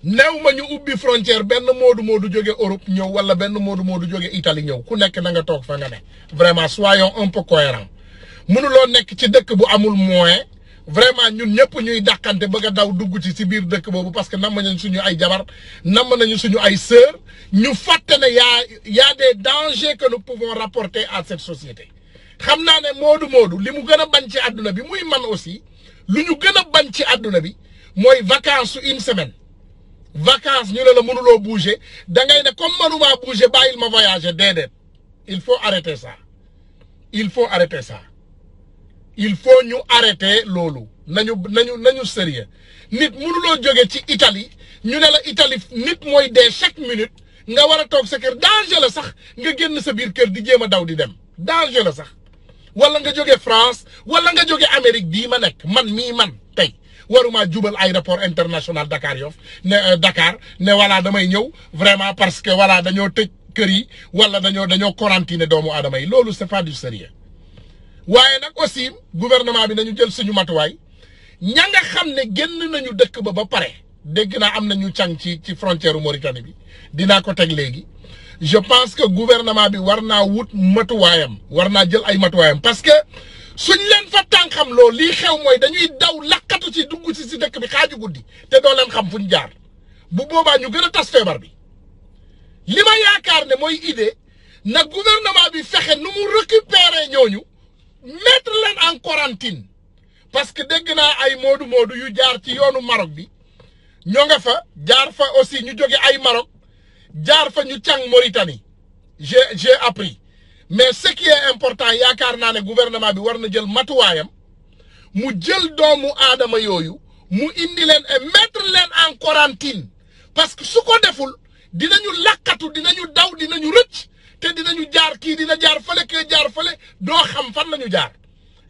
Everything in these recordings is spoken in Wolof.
néew ma ñu ubbi frontière benn moodu jóge Europe ñëw wala benn moodu jóge Italie ñëw ku nekk na nga toog fa nga ne vraiment soyons un peu cohérents mënuloo nekk ci dëkk bu amul moyen vraiment ñun ñëpp ñuy dàqante bëgg a daw dugg ci biir dëkk boobu parce que namm nañu suñu ay jabar namm nañu suñu ay sœur ñu fàtte ne y a des dangers que nous pouvons rapporter à cette société xam naa ne moodu li mu gën a bañ ci àdduna bi muy man aussi lu ñu gën a bañ ci àdduna bi mooy vacances su une semaine vacances ñu ne la mënuloo bouger da ngay ne comme mënumaa bouger bàyyil ma voyager déedéet il faut arrêter ça il faut arrêter ça il faut ñu arrêter loolu nañu sérieux nit mënuloo jóge ci Italie ñu ne la Italie nit mooy dee chaque minute nga war a toog sa kër danger la sax nga génn sa biir kër di jéem a daw di dem danger la sax wala nga jóge France wala nga jóge Amérique bii ma nekk man tey waruma jubal aéroport international Dakar Yoff ne Dakar ne voilà damay ñëw vraiment parce que voilà dañoo tëj kër yi wala dañoo quarantiner doomu aadama yi loolu c'est pas du sérieux waaye nag aussi gouvernement bi nañu jël suñu matuwaay ña nga xam ne génn nañu dëkk ba pare dégg naa am nañu càng ci frontière Mauritanie bi dinaa ko teg léegi je pense que gouvernement bi war naa wut matuwaayam war naa jël ay matuwaayam parce que suñ leen fa tànqam loolu lii xew mooy dañuy daw lakkatu ci dugg si dëkk bi xaaju guddi te doo leen xam fuñ jaar bu boobaa ñu gën a tas feebar bi li ma yaakaar ne mooy idée na gouvernement bi fexe nu mu récupérer ñooñu mettre leen en quarantaine parce que dégg naa ay moodu yu jaar ci yoonu Maroc bi ñoo nga fa jaar fa aussi ñu jóge ay Maroc jaar fa ñu càng Mauritanie j'ai appris mais ce qui est important yaakaar naa ne gouvernement bi war na jël matuwaayam mu jël doomu aadama yooyu mu indi leen et mettre leen en quarantaine parce que su ko deful dinañu lakkatu dinañu daw dinañu rëcc te dinañu jaar kii dina jaar fële kii jaar fële doo xam fan lañu jaar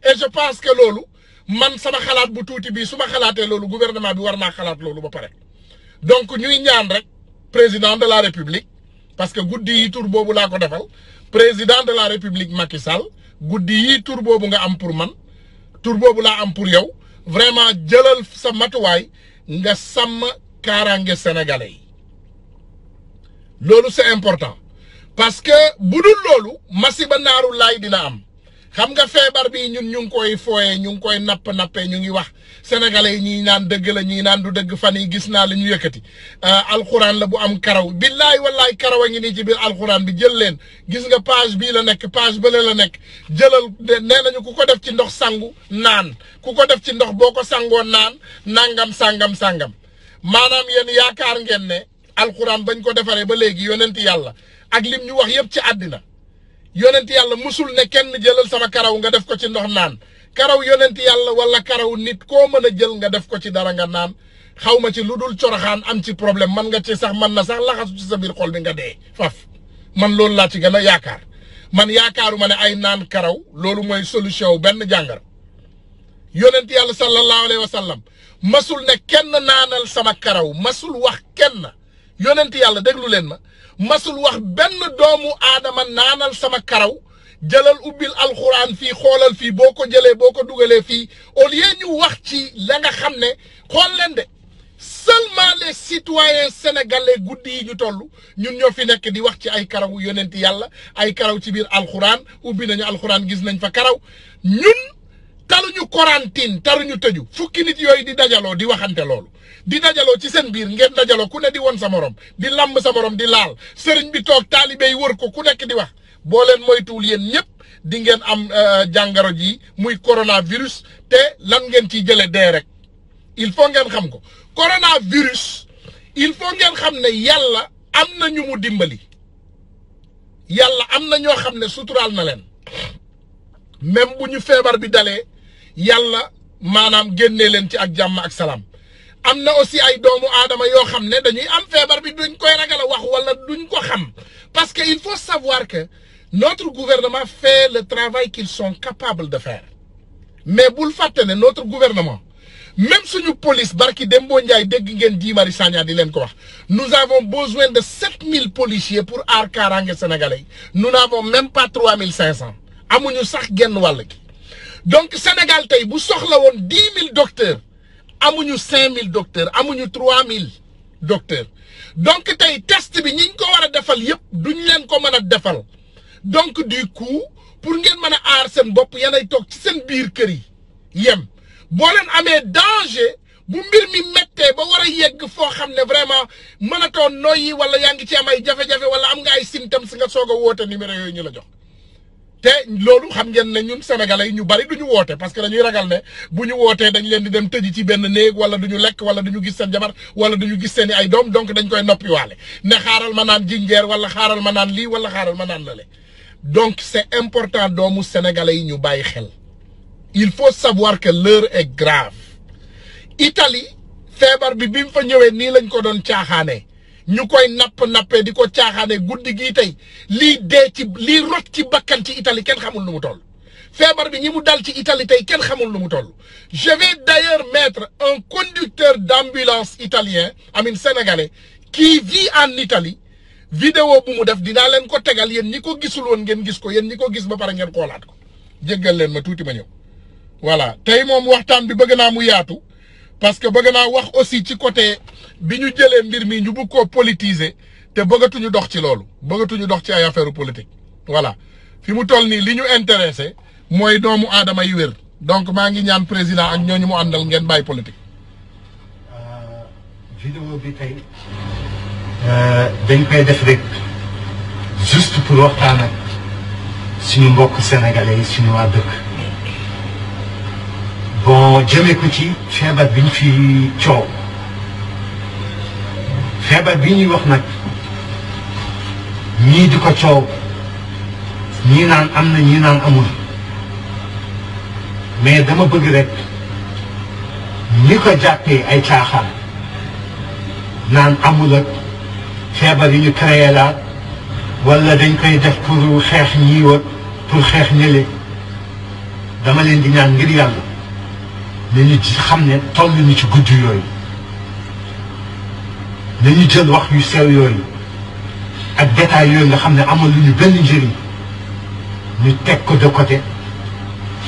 et je pense que loolu man sama xalaat bu tuuti bii su ma xalaatee loolu gouvernement bi war naa xalaat loolu ba pare donc ñuy ñaan rek président de la république parce que guddi yi tur boobu laa ko defal président de la république Macky Sall guddi yi tur boobu nga am pour man tur boobu laa am pour yow vraiment jëlal sa matuwaay nga sàmm kaaraange sénégalais yi loolu c'est important parce que bu dul loolu masiba naaru laay dina am xam nga feebar bi ñun ñu ngi koy fooyee ñu ngi koy nappee ñu ngi wax sénégalais yi ñii naan dëgg la ñii naan du dëgg fan yi gis naa la ñu yëkkati alxuraan la bu am karaw billaay wallaay karaw a ngi nii ci biir alxuraan bi jël leen gis nga page bii la nekk page bële la nekk jëlal nee nañu ku ko def ci ndox sangu naan ku ko def ci ndox boo ko sangoo naan nangam sangam maanaam yéen yaakaar ngeen ne alxuraan bañ ko defaree ba léegi yonent yàlla ak lim ñu wax yëpp ci àddina yonent yàlla musul ne kenn jëlal sama karaw nga def ko ci ndox naan karaw yonent yàlla wala karaw nit koo mën a jël nga def ko ci dara nga naan xaw ma ci lu dul coroxaan am ci problème man nga ci sax man na sax laxasu ci sa biir xol bi nga dee faf man loolu laa ci gën a yaakaar man yaakaaruma ne ay naan karaw loolu mooy solution wu benn jàngara yonent yàlla sallallahu alayhi wa sallam masul ne kenn naanal sama karaw masul wax kenn yonent yàlla déglu leen ma masul wax benn doomu aadama naanal sama karaw jëlal ubbil alxuraan fii xoolal fii boo ko jëlee boo ko dugalee fii au lieu ñu wax ci la nga xam ne xool leen de seulement les citoyens sénégalais guddi yi ñu toll ñun ñoo fi nekk di wax ci ay karaw yonent yàlla ay karaw ci biir alxuraan ubbi nañu alxuraan gis nañ fa karaw ñun taluñu quarantaine taluñu tëju fukki nit yooyu di dajaloo di waxante loolu di dajaloo ci seen biir ngeen dajaloo ku ne di won sa morom di lamb sa morom di laal sëriñ bi toog taalibe yi wër ko ku nekk di wax boo leen moytuwul yéen ñëpp di ngeen am jàngaro ji muy coronavirus te lan ngeen ciy jëlee dee rek il faut ngeen xam ko coronavirus il faut ngeen xam ne yàlla am na ñu mu dimbali yàlla am na ñoo xam ne suturaal na leen même bu ñu feebar bi dalee yàlla maanaam génnee leen ci ak jàmm ak salaam am na aussi ay doomu aadama yoo xam ne dañuy am feebar bi duñ koy ragal a wax wala duñ ko xam parce que il faut savoir que notre gouvernement fait le travail qu'ils sont capables de faire mais bul fàtte ne notre gouvernement même suñu police barki Dembo Ndiaye dégg ngeen Guy Marius Sagna di leen ko wax nous avons besoin de 7000 policiers pour aar kaaraange sénégalais nous n'avons même pas 3500 amuñu sax genn wàll gi donc Sénégal tey bu soxla woon 10 000 docteurs amuñu 5 000 docteurs amuñu 3 000 docteur donc tey test bi ñi ñu ko war a defal yëpp duñ leen ko mën a defal donc du coup pour ngeen mën a aar seen bopp yanay toog ci seen biir kër yi yem boo leen amee danger bu mbir mi méttee ba war a yegg foo xam ne vraiment mënatoo noyyi wala yaa ngi ci am ay jafe-jafe wala am nga ay symptômes nga soog a woote numéro yooyu ñu la jox te loolu xam ngeen ne ñun sénégalais yi ñu bari duñu woote parce que dañuy ragal ne bu ñu wootee dañ leen di dem tëji ci benn néeg wala duñu lekk wala duñu gis seen jabar wala duñu gis seen i ay doom donc dañ koy noppiwaale ne xaaral ma naan jinjeer wala xaaral ma naan lii wala xaaral ma naan lale donc c'est important doomu sénégalais yi ñu bàyyi xel il faut savoir que l'heure est grave Italie feebar bi mu fa ñëwee nii lañ ko doon caaxaanee ñu koy nappee di ko caaxaanee guddi gii tey lii dee ci lii rot ci bakkan ci Italie kenn xamul nu mu toll feebar bi ñi mu dal ci Italie tey kenn xamul nu mu toll je vais d'ailleurs mettre un conducteur d'ambulance italien sénégalais qui vit en Italie vidéo bu mu def dinaa leen ko tegal yéen ñi ko gisul woon ngeen gis ko yéen ñi ko gis ba pare ngeen xoolaat ko jéggal leen ma tuuti ma ñëw voilà tey moom waxtaan bi bëgg naa mu yaatu parce que bëgg naa wax aussi ci côté bi ñu jëlee mbir mi ñu bëgg koo politiser te bëggatuñu dox ci loolu bëggatuñu dox ci ay affaire politique voilà fi mu toll nii li ñu intéressé mooy doomu aadama yi wér donc maa ngi ñaan président ak ñooñu mu àndal ngeen bàyyi politique. vidéo bi tey dañ koy def rek juste pour waxtaan ak suñu mbokk sénégalais yi suñu waa dëkk. bon jëmee ko ci feebar bi ñu fi coow feebar bi ñuy wax nag ñii di ko coow ñii naan am na ñii naan amul mais dama bëgg rek ñi ko jàppee ay caaxaan naan amul ak feebar yi ñu créé la wala dañ koy def pour xeex ñii wa pour xeex ñële dama leen di ñaan ngir yàlla nañu xam ne toll ñu ci guddi yooyu nañu jël wax yu sew yooyu ak détails yooyu nga xam ne amal lu ñu benn njëriñ ñu teg ko de côté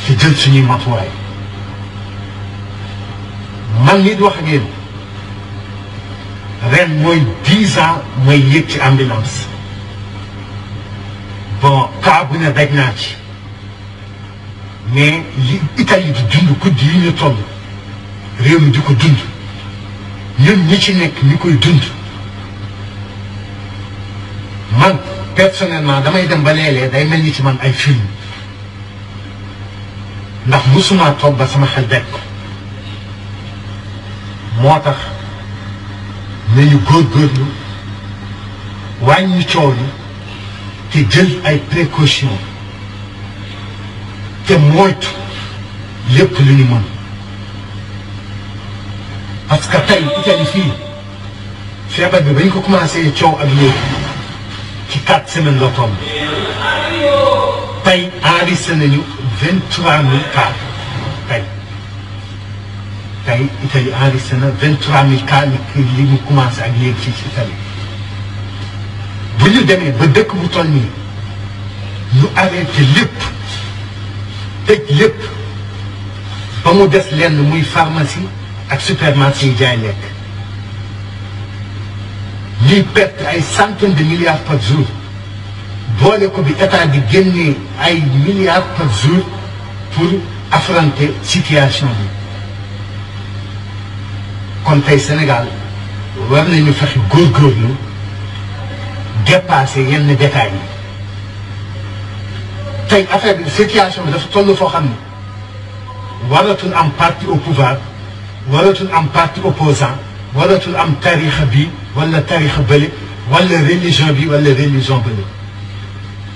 te jël suñuy matuwaay man nit wax ak yéen ren mooy 10 ans mooy yéeg ci ambulance bon cas bu ne daj naa ci mais li Italie di dund guddi yi ñu toll réew mi di ko dund ñun ñi ci nekk ñu koy dund man personnellement damay dem ba léeg-léeg day mel ni ci man ay film ndax musuma toog ba sama xel dekk ko moo tax nañu góorgóorlu wàññi coow li te jël ay précautions te moytu lépp lu ñu mën parce que tey Italie fii feebar bi bañ ko commencé coow ak léegi ci 4 semaines la toll tey enregistré nañu 23000 cas tey Italie enregistré na 23000 cas li mu commencé ak léegi ci Italie bu ñu demee ba dëkk bu toll nii ñu arrêté lépp tëj lépp ba mu des lenn muy pharmacie ak supermarché yi jaay lekk ñuy perte ay centaines de milliards par jour boole ko bi état di génnee ay milliards par jour pour affronter situation bi kon tey Sénégal war nañu fexe góorgóorlu dépasser yenn détails yi tey affaire bi situation bi dafa toll foo xam ne waratul am parti au pouvoir waratul am parti opposant waratul am tarixa bi wala tarixa bële wala religion bi wala religion bële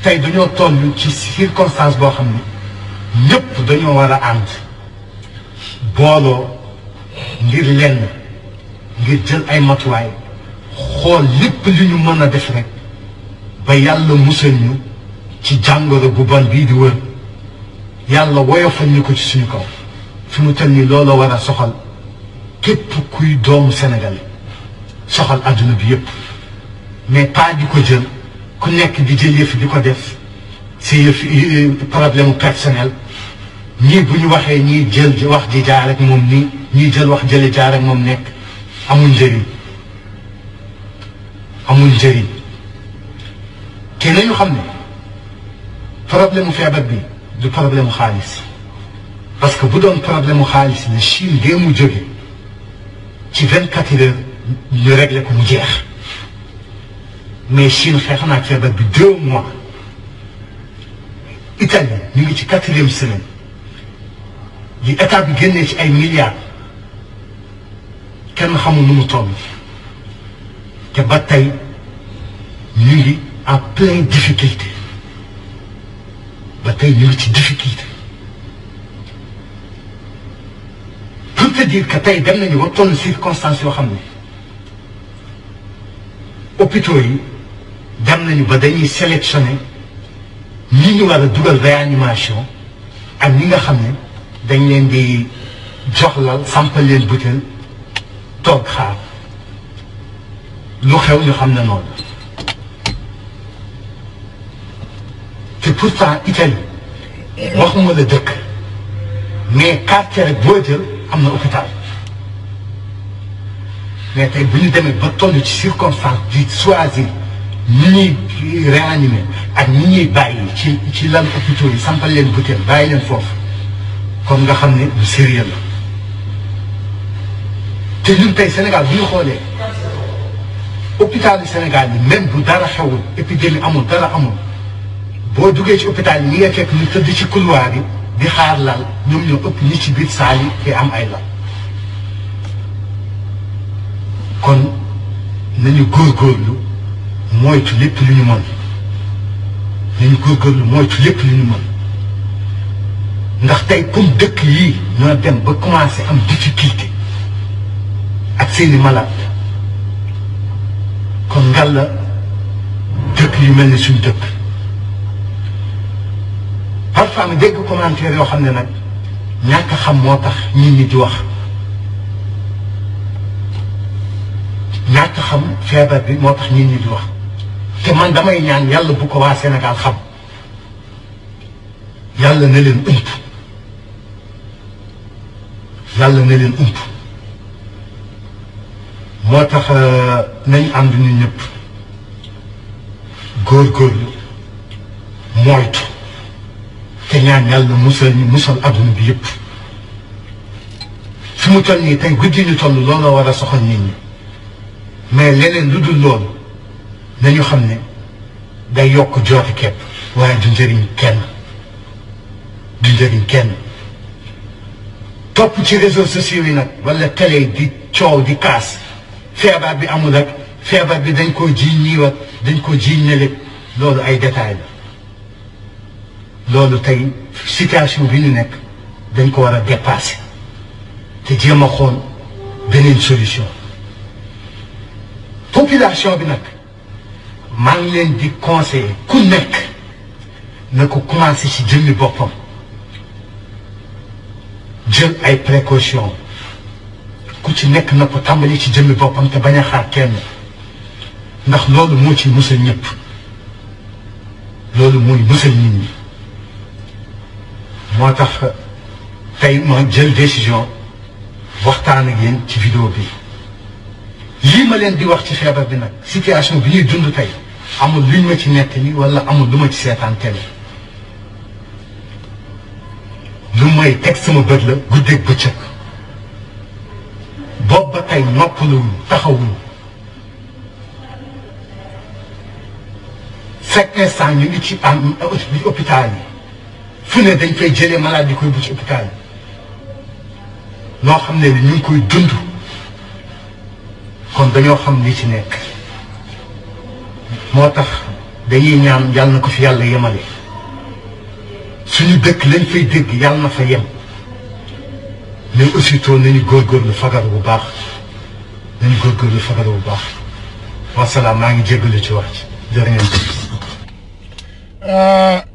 tey dañoo toll ci circonstance boo xam ne ñëpp dañoo war a ànd booloo ngir lenn ngir jël ay matuwaay xool lépp li ñu mën a def rek ba yàlla musal ñu ci jàngoro bu bon bii di wër yàlla woyofal ñu ko ci suñu kaw fi mu toll nii loolu war a soxal képp kuy doomu Sénégal soxal adduna bi yëpp mais pas di ko jël ku nekk di jël yëf di ko def si yëf problème personnel ñii bu ñu waxee ñii jël wax ji jaar ak moom nii ñii jël wax jële jaar ak moom nekk amul njëriñ amul njëriñ te nañu xam ne problème mu feebar bi du problème mu xaalis parce que bu doon problème mu xaalis la Chine dee mu jóge ci 24 heures ñu réglé ko mu jeex mais Chine xeex na ak feebar bi 2 mois Italie ñu ngi ci 4e semaine li état bi génnee ci ay milliards kenn xamul nu mu toll te ba tey ñu ngi en pleine difficulté ba tey ñu ngi ci difficulté pour te dire que tey dem nañu ba toll circonstances yoo xam ne hôpitaux yi dem nañu ba dañuy sélectionner ñi ñu war a dugal réanimation ak ñi nga xam ne dañ leen di joxlal sampal leen butéel toog xaar lu xew ñu xam ne noonu te pourtant Italie waxuma la dëkk mais quartier rek boo jël am na hôpital mais tey bu ñu demee ba toll ci circonstance di choisir ñi ñuy réanimer ak ñi ñuy bàyyi ci lal hôpitaux yi sampal leen butéel bàyyi leen foofu kon nga xam ne lu sérieux la te ñun tey Sénégal bu ñu xoolee hôpital du Sénégal yi même bu dara xewul épidémie amul dara amul boo duggee ci hôpital yi ñi nga fekk ñu tëdd ci couloir yi di xaar lal ñoom ñoo ëpp ñi ci biir saal yi te am ay lal kon nañu góorgóorlu moytu lépp lu ñu mën nañu góorgóorlu moytu lépp lu ñu mën ndax tey comme dëkk yii ñoo dem ba commencé am difficulté ak seeni malade kon ngalla dëkk yu mel ni suñu dëkk parfois nga dégg commentaire yoo xam ne nag ñàkk xam moo tax nit ñi di wax ñàkk xam feebar bi moo tax nit ñi di wax te man damay ñaan yàlla bu ko waa Sénégal xam yàlla na leen ëmp yàlla na leen ëmp moo tax nañ ànd ñun ñëpp góorgóorlu moytu te ñaan yàlla musal ñu musal adduna bi yëpp fi mu toll nii tey guddi ñu toll looloo war a soxal nit ñi mais leneen lu dul loolu nañu xam ne day yokk jooti kepp waaye du njëriñ kenn du njëriñ kenn topp ci réseaux sociaux yi nag wala télé di coow di kaas feebar bi amul rek feebar bi dañ koo jiiñ ñii wat dañ koo jiiñ ne lépp loolu ay détails la loolu tey situation bi ñu nekk dañ ko war a dépasser te jéem a xool beneen solution population bi nag maa ngi leen di conseiller ku nekk na ko commencé ci jëmmi boppam jël ay précautions ku ci nekk na ko tàmbali ci jëmmi boppam te bañ a xaar kenn ndax loolu moo ci musal ñëpp loolu mooy musal nit ñi moo tax tey ma jël décision waxtaan ak yéen ci vidéo bi lii ma leen di wax ci feebar bi nag situation bi ñuy dund tey amul luñ ma ci nettali wala amul lu ma ci seetaan télé lu may teg sama bët la guddeeg bëccëg boobu ba tey noppaluwuñu taxawuñu chaque instant ñu ngi ci am hôpital yi fu ne dañ fay jëlee malade yi koy bu ci hôpital yi loo xam ne ni ñu ngi koy dund kon dañoo xam li ci nekk moo tax dañuy ñaan yàlla na ko fi yàlla yemale suñu dëkk lañ fay dégg yàlla na fa yem mais aussitôt nañu góorgóorlu fagaru bu baax nañu góorgóorlu fagaru bu baax wasalaam maa ngi jéggalu ci wax ci jërë ngeen jëf.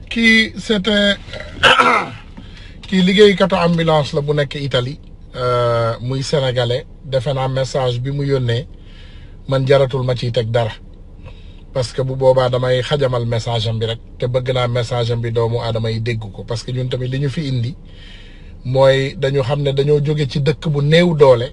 kii c'était kii liggéeykatu ambulance la bu nekk Italie muy sénégalais defe naa message bi mu yónnee man jaratul ma ciy teg dara parce que bu boobaa damay xajamal message am bi rek te bëgg naa message am bi doomu aadama yi dégg ko parce que ñun tamit li ñu fi indi mooy dañu xam ne dañoo jóge ci dëkk bu néew doole